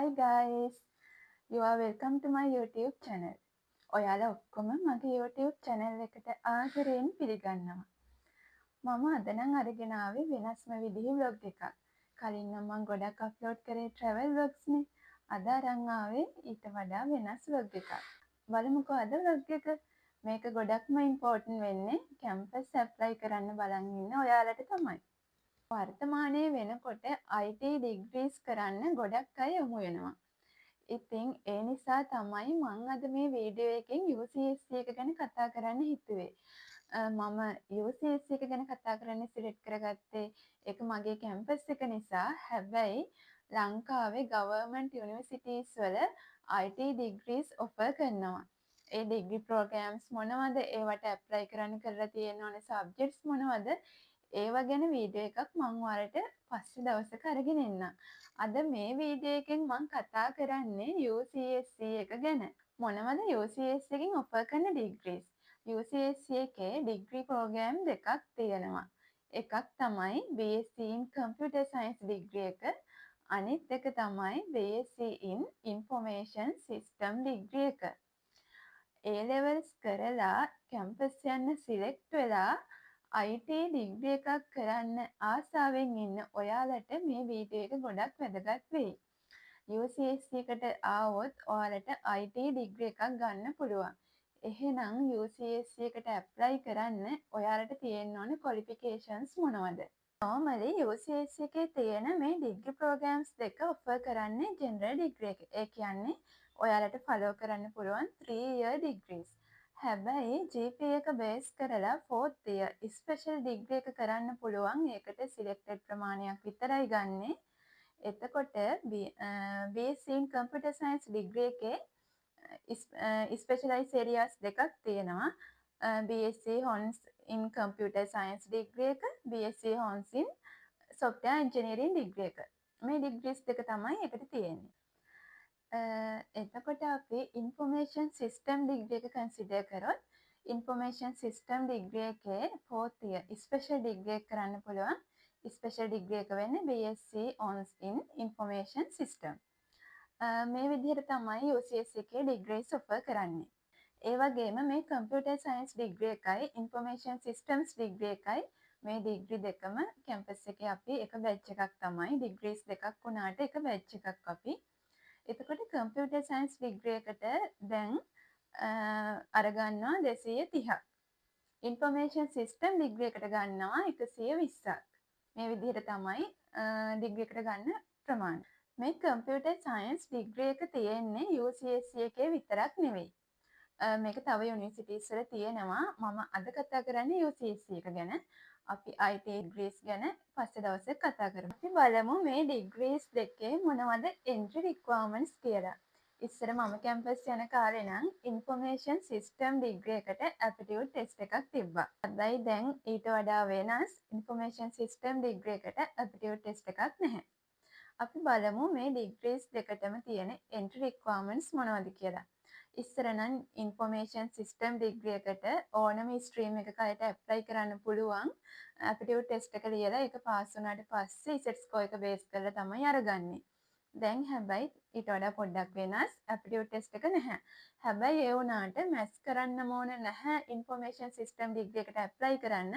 Hi guys, you are welcome to my YouTube channel. ඔයාලා ඔක්කොම මගේ YouTube channel එකට ආදරයෙන් පිළිගන්නවා. මම අද නම් අරගෙන ආවේ වෙනස්ම විදිහේ vlog එකක්. කලින් නම් මම ගොඩක් අප්ලෝඩ් කරේ travel vlogs නේ. අද අරන් ආවේ ඊට වඩා වෙනස් vlog එකක්. බලමුකෝ අද vlog එක. මේක ගොඩක්ම important වෙන්නේ campus apply කරන්න බලන් ඉන්න ඔයාලට තමයි. වර්තමානයේ වෙනකොට IT degrees කරන්න ගොඩක් අය යොමු වෙනවා. ඉතින් ඒ නිසා තමයි මම අද මේ වීඩියෝ එකෙන් UCSC එක ගැන කතා කරන්න හිතුවේ. මම UCSC එක ගැන කතා කරන්න සිලෙක්ට් කරගත්තේ ඒක මගේ කැම්පස් එක නිසා. හැබැයි ලංකාවේ ගවර්න්මන්ට් යුනිවර්සිටිස් වල IT degrees offer කරනවා. ඒ ඩිග්‍රී ප්‍රෝග්‍රෑම්ස් මොනවද? ඒවට ඇප්ලයි කරන්න කරලා තියෙන ඕනේ සබ්ජෙක්ට්ස් මොනවද? ඒව ගැන වීඩියෝ එකක් මම ඔයාලට පස්සේ දවසක අරගෙන එන්නම්. අද මේ වීඩියෝ එකෙන් මම කතා කරන්නේ UCSC එක ගැන. මොනවද UCSC එකෙන් ඔෆර් කරන ඩිග්‍රීස්? UCSC එකේ ඩිග්‍රී ප්‍රෝග්‍රෑම් දෙකක් තියෙනවා. එකක් තමයි BSc in Computer Science degree එක. අනිත් එක තමයි BSc in Information System degree එක. A levels කරලා කැම්පස් යන්න සිලෙක්ට් වෙලා IT ඩිග්‍රී එකක් කරන්න ආසාවෙන් ඉන්න ඔයාලට මේ වීඩියෝ එක ගොඩක් වැදගත් වෙයි. UCSC එකට ආවොත් ඔයාලට IT ඩිග්‍රී එකක් ගන්න පුළුවන්. එහෙනම් UCSC එකට ඇප්ලයි කරන්න ඔයාලට තියෙන්න ඕන qualifications මොනවද? normally UCSC එකේ තියෙන මේ ඩිග්‍රී ප්‍රෝග්‍රෑම්ස් දෙක ඔෆර් කරන්නේ ජෙනරල් ඩිග්‍රී එක. ඒ කියන්නේ ඔයාලට ෆලෝ කරන්න පුළුවන් 3-year degrees. හැබැයි GPA එක බේස් කරලා 4th year ස්පෙෂල් ඩිග්‍රී එක කරන්න පුළුවන්. ඒකට සිලෙක්ටඩ් ප්‍රමාණයක් විතරයි ගන්නෙ. එතකොට BSc in Computer Science degree එකේ ස්පෙෂලයිස් ඒරියාස් දෙකක් තියෙනවා. BSc Honors in Computer Science degree එක, BSc Honors in Software Engineering degree එක. මේ ඩිග්‍රීස් දෙක තමයි එකට තියෙන්නේ. එතකොට අපි ඉන්ෆර්මේෂන් සිස්ටම් ඩිග්‍රී එක කන්සිඩර් කරොත් ඉන්ෆර්මේෂන් සිස්ටම් ඩිග්‍රී එකේ 4th year ස්පෙෂල් ඩිග්‍රී එක කරන්න පුළුවන්. ස්පෙෂල් ඩිග්‍රී එක වෙන්නේ BSc Honors in Information System. මේ විදිහට තමයි UCSC එකේ ඩිග්‍රීස් ඔෆර් කරන්නේ. ඒ වගේම මේ කම්පියුටර් සයන්ස් ඩිග්‍රී එකයි ඉන්ෆර්මේෂන් සිස්ටම්ස් ඩිග්‍රී එකයි මේ ඩිග්‍රී දෙකම කැම්පස් එකේ අපි එක බැච් එකක් තමයි. ඩිග්‍රීස් දෙකක් වුණාට එක බැච් එකක් අපි. එතකොට කම්පියුටර් සයන්ස් ඩිග්‍රී එකට දැන් අරගන්නවා 230ක්. ඉන්ෆර්මේෂන් සිස්ටම් ඩිග්‍රී එකට ගන්නවා 120ක්. මේ විදිහට තමයි ඩිග්‍රී එකට ගන්න ප්‍රමාණය. මේ කම්පියුටර් සයන්ස් ඩිග්‍රී එක තියෙන්නේ UCSC එකේ විතරක් නෙවෙයි. මේක තව යුනිවර්සිටිස් වල තියෙනවා. මම අද කතා කරන්නේ UCSC එක ගැන. අපි IT degrees ගැන පස්සේ දවසක කතා කරමු. අපි බලමු මේ degrees දෙකේ මොනවද entry requirements කියලා. ඉස්සර මම කැම්පස් යන කාලේ නම් information system degree එකට aptitude test එකක් තිබ්බා. හැබැයි දැන් ඊට වඩා වෙනස් information system degree එකට aptitude test එකක් නැහැ. අපි බලමු මේ degrees දෙකටම තියෙන entry requirements මොනවද කියලා. ඉස්සර නම් ඉන්ෆර්මේෂන් සිස්ටම් ඩිග්‍රී එකට ඕනම ස්ට්‍රීම් එකක අයට ඇප්ලයි කරන්න පුළුවන්. ඇප්ටිටියුඩ් ටෙස්ට් එක ලියලා ඒක පාස් වුණාට පස්සේ ඉසෙට් ස්කෝර් එක බේස් කරලා තමයි අරගන්නේ. දැන් හැබැයි ඊට වඩා පොඩ්ඩක් වෙනස්. ඇප්ටිටියුඩ් ටෙස්ට් එක නැහැ. හැබැයි ඒ වුණාට මැත්ස් කරන්නම ඕන නැහැ ඉන්ෆර්මේෂන් සිස්ටම් ඩිග්‍රී එකට ඇප්ලයි කරන්න.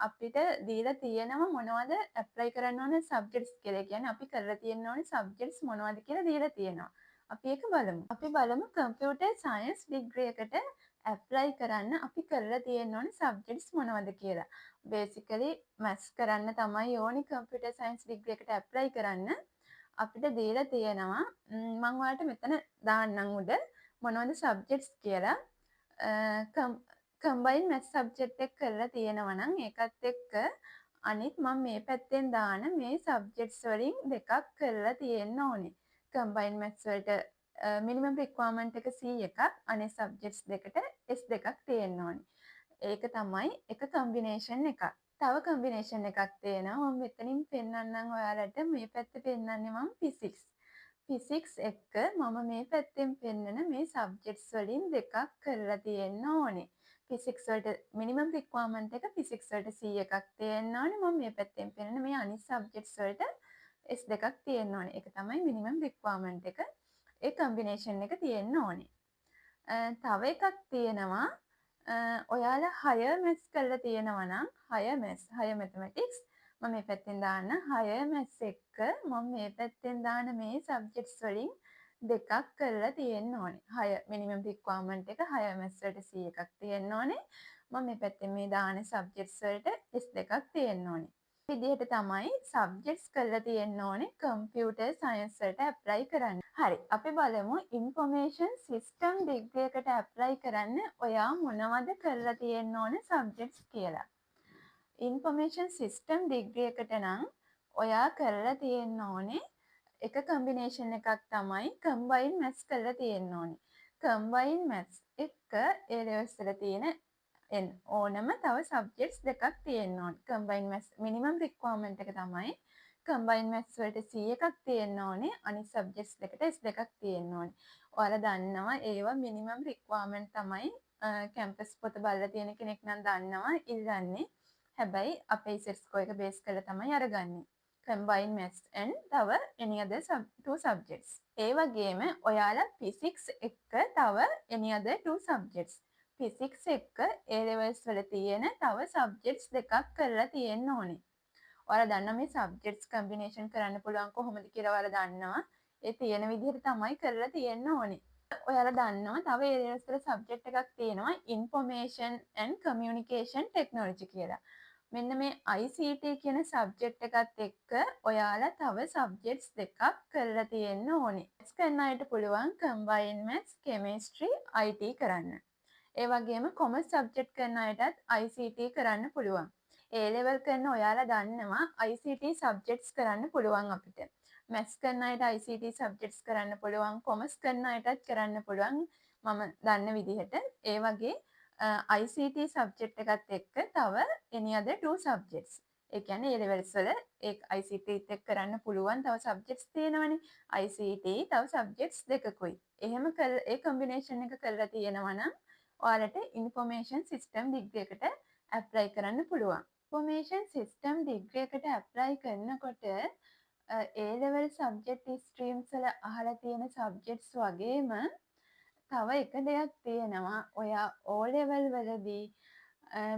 අපිට දීලා තියෙනවා මොනවද ඇප්ලයි කරන්න ඕන සබ්ජෙක්ට්ස් කියලා. කියන්නේ අපි කරලා තියෙන්න ඕනේ සබ්ජෙක්ට්ස් මොනවද කියලා දීලා තියෙනවා. අපි ඒක බලමු. අපි බලමු කම්පියුටර් සයන්ස් ඩිග්‍රී එකට ඇප්ලයි කරන්න අපි කරලා තියෙන්න ඕනේ සබ්ජෙක්ට්ස් මොනවද කියලා. බේසිකලි මැත්ස් කරන්න තමයි ඕනි කම්පියුටර් සයන්ස් ඩිග්‍රී එකට ඇප්ලයි කරන්න. අපිට දීලා තියෙනවා මම ඔයාලට මෙතන දාන්නම් උඩ මොනවද සබ්ජෙක්ට්ස් කියලා. කම්බයින් මැත්ස් සබ්ජෙක්ට් එක කරලා තියෙනවා නම් ඒකත් එක්ක අනිත් මම මේ පැත්තෙන් දාන මේ සබ්ජෙක්ට්ස් වලින් දෙකක් කරලා තියෙන්න ඕනේ. කම්බයින් මැත්ස් වලට මිනිමම් රික්වයර්මන්ට් එක C එකක්, අනේ සබ්ජෙක්ට්ස් දෙකට S දෙකක් තියෙන්න ඕනේ. ඒක තමයි එක කම්බිනේෂන් එකක්. තව කම්බිනේෂන් එකක් තියෙනවා. මම මෙතනින් පෙන්නන්නම් ඔයාලට. මේ පැත්තේ පෙන්නන්නේ මම ෆිසික්ස්. ෆිසික්ස් එක්ක මම මේ පැත්තෙන් පෙන්නන මේ සබ්ජෙක්ට්ස් වලින් දෙකක් කරලා තියෙන්න ඕනේ. ෆිසික්ස් වලට මිනිමම් රික්වයර්මන්ට් එක ෆිසික්ස් වලට C එකක් තියෙන්න ඕනේ. මම මේ පැත්තෙන් පෙන්නන මේ අනිත් සබ්ජෙක්ට්ස් වලට S2ක් තියෙන්න ඕනේ. ඒක තමයි මිනිමම් රික්වයර්මන්ට් එක. ඒ කම්බිනේෂන් එක තියෙන්න ඕනේ. තව එකක් තියෙනවා ඔයාලා හයර් මැත්ස් කරලා තියෙනවා නම් හයර් මැතමැටික්ස් මම මේ පැත්තෙන් දාන්න හයර් මැත්ස් එක්ක මම මේ පැත්තෙන් දාන මේ සබ්ජෙක්ට්ස් වලින් දෙකක් කරලා තියෙන්න ඕනේ. හයර් මිනිමම් රික්වයර්මන්ට් එක හයර් මැත්ස් වලට C එකක් තියෙන්න ඕනේ. මම මේ පැත්තෙන් මේ දාන සබ්ජෙක්ට්ස් වලට S2ක් තියෙන්න ඕනේ. විදිහට තමයි සබ්ජෙක්ට්ස් කරලා තියෙන්න ඕනේ කම්පියුටර් සයන්ස් වලට ඇප්ලයි කරන්න. හරි. අපි බලමු ඉන්ෆර්මේෂන් සිස්ටම් ඩිග්‍රී එකට ඇප්ලයි කරන්න ඔයා මොනවද කරලා තියෙන්න ඕනේ සබ්ජෙක්ට්ස් කියලා. ඉන්ෆර්මේෂන් සිස්ටම් ඩිග්‍රී එකට නම් ඔයා කරලා තියෙන්න ඕනේ එක කම්බිනේෂන් එකක් තමයි කම්බයින් මැත්ස් කරලා තියෙන්න ඕනේ. කම්බයින් මැත්ස් එක්ක ඒ ලෙවල්ස් වල තියෙන ඕනම තව සබ්ජෙක්ට්ස් දෙකක් තියෙන්න ඕනේ. කම්බයින් මැත්ස් මිනිමම් රික්වයර්මන්ට් එක තමයි කම්බයින් මැත්ස් වලට C එකක් තියෙන්න ඕනේ. අනිත් සබ්ජෙක්ට්ස් දෙකට S දෙකක් තියෙන්න ඕනේ. ඔයාලා දන්නවා ඒවා මිනිමම් රික්වයර්මන්ට් තමයි කැම්පස් පොත බලලා තියෙන කෙනෙක් නම් දන්නවා ඉල්ලන්නේ. හැබැයි අපේ ඉසෙට් ස්කෝර් එක බේස් කරලා තමයි අරගන්නේ. combined maths and තව any other two subjects. ඒ වගේම ඔයාලා physics එක්ක තව any other two subjects. Physics එක්ක A levels වල තියෙන තව සබ්ජෙක්ට්ස් දෙකක් කරලා තියෙන්න ඕනේ. ඔයාලා දන්නවා මේ සබ්ජෙක්ට්ස් කම්බිනේෂන් කරන්න පුළුවන් කොහොමද කියලා ඔයාලා දන්නවා. ඒ තියෙන විදිහට තමයි කරලා තියෙන්න ඕනේ. ඔයාලා දන්නවා තව A levels වල සබ්ජෙක්ට් එකක් තියෙනවා Information and Communication Technology කියලා. මෙන්න මේ ICT කියන සබ්ජෙක්ට් එකත් එක්ක ඔයාලා තව සබ්ජෙක්ට්ස් දෙකක් කරලා තියෙන්න ඕනේ. maths කරන අයට පුළුවන් combined maths, chemistry, IT කරන්න. ඒ වගේම කොමර්ස් සබ්ජෙක්ට් කරන අයටත් ICT කරන්න පුළුවන්. A level කරන ඔයාලා දන්නවා ICT සබ්ජෙක්ට්ස් කරන්න පුළුවන් අපිට. maths කරන අයට ICT සබ්ජෙක්ට්ස් කරන්න පුළුවන්, කොමර්ස් කරන අයටත් කරන්න පුළුවන් මම දන්න විදිහට. ඒ වගේ ICT සබ්ජෙක්ට් එකත් එක්ක තව any other two subjects. ඒ කියන්නේ A levels වල ඒ ICT එක්ක කරන්න පුළුවන් තව සබ්ජෙක්ට්ස් තියෙනවනේ. ICT තව සබ්ජෙක්ට්ස් දෙකකුයි. එහෙම ඒ කම්බිනේෂන් එක කරලා තියෙනවා නම් ඔයාලට ඉන්ෆර්මේෂන් සිස්ටම් ඩිග්‍රී එකට ඇප්ලයි කරන්න පුළුවන්. ඉන්ෆර්මේෂන් සිස්ටම් ඩිග්‍රී එකට ඇප්ලයි කරනකොට A level සබ්ජෙක්ට් ස්ට්‍රීම්ස් වල අහලා තියෙන සබ්ජෙක්ට්ස් වගේම තව එක දෙයක් තියෙනවා. ඔයා O level වලදී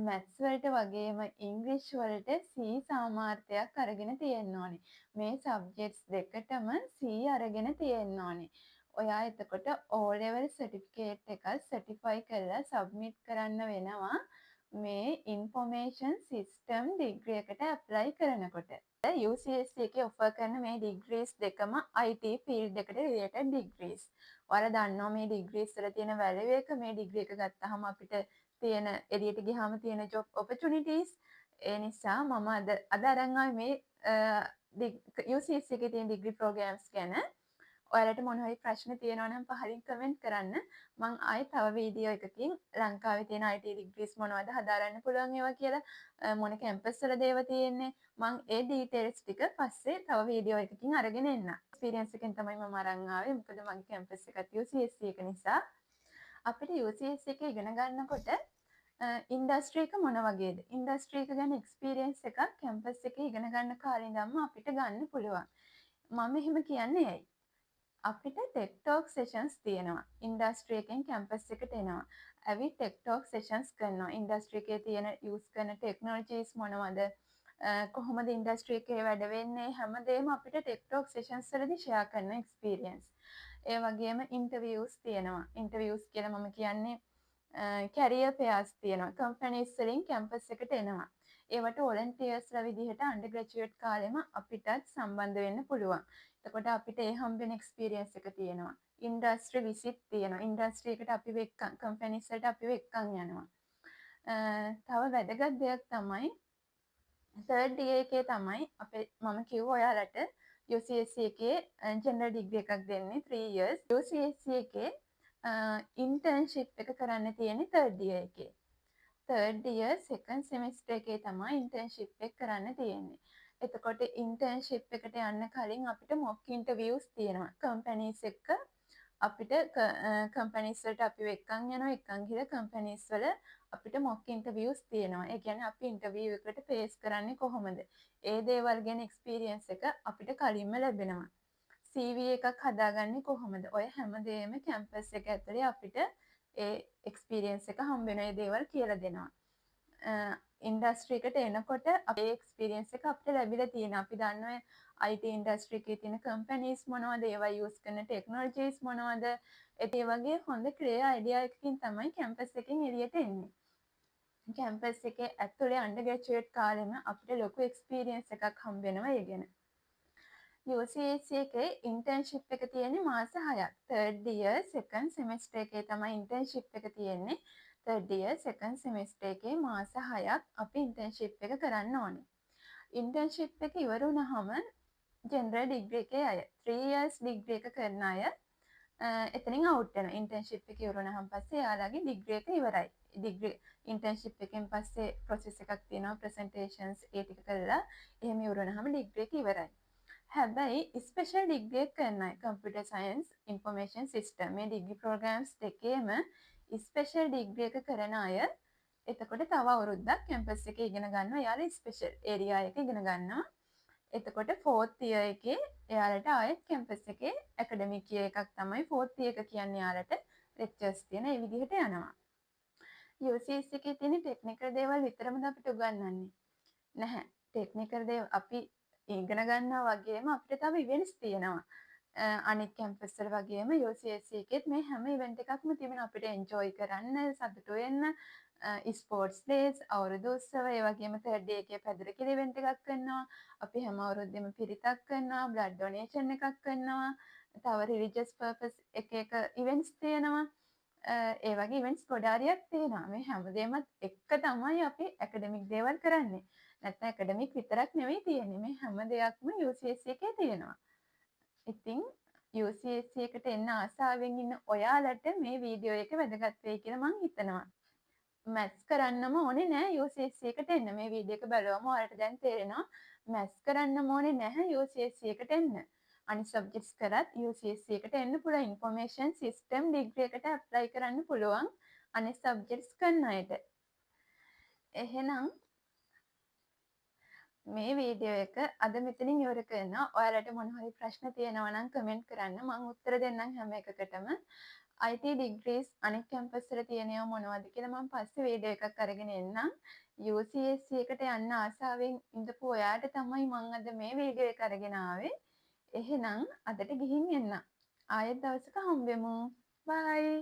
මැත්ස් වලට වගේම ඉංග්‍රීසි වලට C සාමාර්ථයක් අරගෙන තියෙන්න ඕනේ. මේ සබ්ජෙක්ට්ස් දෙකටම C අරගෙන තියෙන්න ඕනේ. ඔයා එතකොට O level certificate එකක් certify කරලා submit කරන්න වෙනවා මේ information system degree එකට apply කරනකොට. UCSC එකේ offer කරන මේ degrees දෙකම IT field එකට related degrees. ඔයාලා දන්නවා මේ degrees වල තියෙන value එක මේ degree එක ගත්තාම අපිට තියෙන එළියට ගියාම තියෙන job opportunities. ඒ නිසා මම අද අරන් ආවේ මේ UCSC එකේ තියෙන degree programs ගැන. ඔයාලට මොන හරි ප්‍රශ්න තියෙනවා නම් පහලින් කමෙන්ට් කරන්න. මම ආයෙ තව වීඩියෝ එකකින් ලංකාවේ තියෙන IT ඩිග්‍රීස් මොනවද හදාරන්න පුළුවන් ඒවා කියලා මොන කැම්පස් වලද ඒවා තියෙන්නේ මම ඒ ඩීටේල්ස් ටික පස්සේ තව වීඩියෝ එකකින් අරගෙන එන්න. එක්ස්පීරියන්ස් එකෙන් තමයි මම අරන් ආවේ. මොකද මගේ කැම්පස් එකත් UCSC එක නිසා. අපිට UCSC එක ඉගෙන ගන්නකොට ඉන්ඩස්ට්‍රි එක මොන වගේද? ඉන්ඩස්ට්‍රි එක ගැන එක්ස්පීරියන්ස් එකක් කැම්පස් එකේ ඉගෙන ගන්න කාලේ ඉඳන්ම අපිට ගන්න පුළුවන්. මම එහෙම කියන්නේ ඇයි? අපිට ටෙක්ටෝක් සෙෂන්ස් තියෙනවා. ඉන්ඩස්ට්‍රි එකෙන් කැම්පස් එකට එනවා. ඇවිත් ටෙක්ටෝක් සෙෂන්ස් කරනවා. ඉන්ඩස්ට්‍රි එකේ තියෙන යූස් කරන ටෙක්නොලොජිස් මොනවද? කොහොමද ඉන්ඩස්ට්‍රි එකේ වැඩ වෙන්නේ? හැමදේම අපිට ටෙක්ටෝක් සෙෂන්ස් වලදී ෂෙයා කරන එක්ස්පීරියන්ස්. ඒ වගේම ඉන්ටර්වියුස් තියෙනවා. ඉන්ටර්වියුස් කියලා මම කියන්නේ කැරියර් ෆෙයාර්ස් තියෙනවා. කම්පැනිස් වලින් කැම්පස් එකට එනවා. ඒවට වොලන්ටියර්ස්ලා විදිහට අන්ඩර් ග්‍රැජුවේට් කාලෙම අපිටත් සම්බන්ධ වෙන්න පුළුවන්. එතකොට අපිට ඒ හම්බෙන එක්ස්පීරියන්ස් එක තියෙනවා. ඉන්ඩස්ට්‍රි විසිට් තියෙනවා. ඉන්ඩස්ට්‍රි එකට අපිව එක්කන් කම්පැනිස් වලට අපිව එක්කන් යනවා. තව වැදගත් දෙයක් තමයි third year එකේ තමයි මම කිව්ව ඔයාලට UCSC එකේ ජෙනරල් ඩිග්‍රී එකක් දෙන්නේ 3 years. UCSC එකේ ඉන්ටර්න්ෂිප් එක කරන්න තියෙන්නේ third year එකේ. third year second semester එකේ තමයි ඉන්ටර්න්ෂිප් එක කරන්න තියෙන්නේ. එතකොට ඉන්ටර්න්ෂිප් එකට යන්න කලින් අපිට මොක් ඉන්ටර්වියුස් තියෙනවා. කම්පැනිස් එක්ක අපිට කම්පැනිස් වලට අපි එක්කන් යනවා එක්කන් ගිහලා කම්පැනිස් වල අපිට මොක් ඉන්ටර්විව්ස් තියෙනවා. ඒ කියන්නේ අපි ඉන්ටර්විව් එකට ෆේස් කරන්නේ කොහොමද? ඒ දේවල් ගැන එක්ස්පීරියන්ස් එක අපිට කලින්ම ලැබෙනවා. CV එකක් හදාගන්නේ කොහොමද? ඔය හැමදේම කැම්පස් එක ඇතුලේ අපිට ඒ එක්ස්පීරියන්ස් එක හම්බ වෙන දේවල් කියලා දෙනවා. ඉන්ඩස්ට්‍රි එකට එනකොට අපේ එක්ස්පීරියන්ස් එක අපිට ලැබිලා තියෙනවා. අපි දන්නවා IT ඉන්ඩස්ට්‍රි එකේ තියෙන කම්පැනිස් මොනවද, ඒවා යූස් කරන ටෙක්නොලොජිස් මොනවද. ඒ වගේ හොඳ ක්ලියර් අයිඩියා එකකින් තමයි කැම්පස් එකෙන් එළියට එන්නේ. කැම්පස් එකේ ඇතුලේ අන්ඩර් ග්‍රැජුවේට් කාලෙම අපිට ලොකු එක්ස්පීරියන්ස් එකක් හම්බ වෙනවා ඒ ගැන. UCSC එකේ ඉන්ටර්න්ෂිප් එක තියෙන්නේ මාස 6ක්. 3rd year second semester එකේ තමයි ඉන්ටර්න්ෂිප් එක තියෙන්නේ. 3rd year second semester එකේ මාස 6ක් අපි ඉන්ටර්න්ෂිප් එක කරන්න ඕනේ. ඉන්ටර්න්ෂිප් එක ඉවර වුණාම ජෙනරල් ඩිග්‍රී එකේ අය 3 years ඩිග්‍රී එක කරන අය එතනින් අවුට් වෙනවා. ඉන්ටර්න්ෂිප් එක ඉවර වුණාම පස්සේ එයාලගේ ඩිග්‍රී එක ඉවරයි. ඩිග්‍රී ඉන්ටර්න්ෂිප් එකෙන් පස්සේ ප්‍රොසෙස් එකක් තියෙනවා, ප්‍රසන්ටේෂන්ස් ඒ ටික කරලා එහෙම ඉවර වුණාම ඩිග්‍රී එක ඉවරයි. හැබැයි ස්පෙෂල් ඩිග්‍රී එක කරන අය කම්පියුටර් සයන්ස් ඉන්ෆර්මේෂන් සිස්ටම් මේ ඩිග්‍රී ප්‍රෝග්‍රෑම්ස් දෙකේම ස්පෙෂල් ඩිග්‍රී එක කරන අය එතකොට තව අවුරුද්දක් කැම්පස් එකේ ඉගෙන ගන්නවා. එයාලා ස්පෙෂල් ඒරියා එක ඉගෙන ගන්නවා. එතකොට 4th year එකේ එයාලට ආයෙත් කැම්පස් එකේ ඇකඩමික් ඉයර් එකක් තමයි 4th year එක කියන්නේ. එයාලට ලෙක්චර්ස් තියෙන ඒ විදිහට යනවා. UCS එකේ තියෙන ටෙක්නිකල් දේවල් විතරමද අපිට උගන්වන්නේ? නැහැ. ටෙක්නිකල් දේවල් අපි ඉගෙන ගන්නවා වගේම අපිට තව ඉවෙන්ට්ස් තියෙනවා. අනිත් කැම්පස් වල වගේම UCSC එකෙත් මේ හැම ඉවෙන්ට් එකක්ම තිබෙනවා අපිට එන්ජොයි කරන්න, සතුටු වෙන්න. ස්පෝර්ට්ස් ඩේස්, අවුරුදු උත්සව, ඒ වගේම 3rd day එකේ පැදුරකිලි ඉවෙන්ට් එකක් කරනවා. අපි හැම අවුරුද්දෙම පිරිතක් කරනවා, බ්ලඩ් ඩොනේෂන් එකක් කරනවා. තව රිලිජියස් පර්පස් එක ඉවෙන්ට්ස් තියෙනවා. ඒ වගේ ඉවෙන්ට්ස් ගොඩාරියක් තියෙනවා. මේ හැමදේමත් එක්ක තමයි අපි ඇකඩමික් දේවල් කරන්නේ. නැත්නම් ඇකඩමික් විතරක් නෙවෙයි තියෙන්නේ. මේ හැම දෙයක්ම UCSC එකේ තියෙනවා. ඉතින් UCSC එකට එන්න ආසාවෙන් ඉන්න ඔයාලට මේ වීඩියෝ එක වැදගත් වෙයි කියලා මම හිතනවා. මැත්ස් කරන්නම ඕනේ නෑ UCSC එකට එන්න. මේ වීඩියෝ එක බලවම ඔයාලට දැන් තේරෙනවා මැත්ස් කරන්නම ඕනේ නැහැ UCSC එකට එන්න. අනිත් සබ්ජෙක්ට්ස් කරත් UCSC එකට එන්න පුළුවන්. ඉන්ෆර්මේෂන් සිස්ටම් ඩිග්‍රී එකට ඇප්ලයි කරන්න පුළුවන් අනිත් සබ්ජෙක්ට්ස් කරන අයට. එහෙනම් මේ වීඩියෝ එක අද මෙතනින් ඉවර කරනවා. ඔයාලට මොන හරි ප්‍රශ්න තියෙනවා නම් කමෙන්ට් කරන්න. මම උත්තර දෙන්නම් හැම එකකටම. IT ඩිග්‍රීස් අනෙක් කැම්පස් වල තියෙනව මොනවද කියලා මම පස්සේ වීඩියෝ එකක් අරගෙන එන්නම්. UCSC එකට යන්න ආසාවෙන් ඉඳපු ඔයාට තමයි මම අද මේ වීඩියෝ එක අරගෙන ආවේ. එහෙනම් අදට ගිහින් එන්න. ආයෙත් දවසක හම්බෙමු. බයි.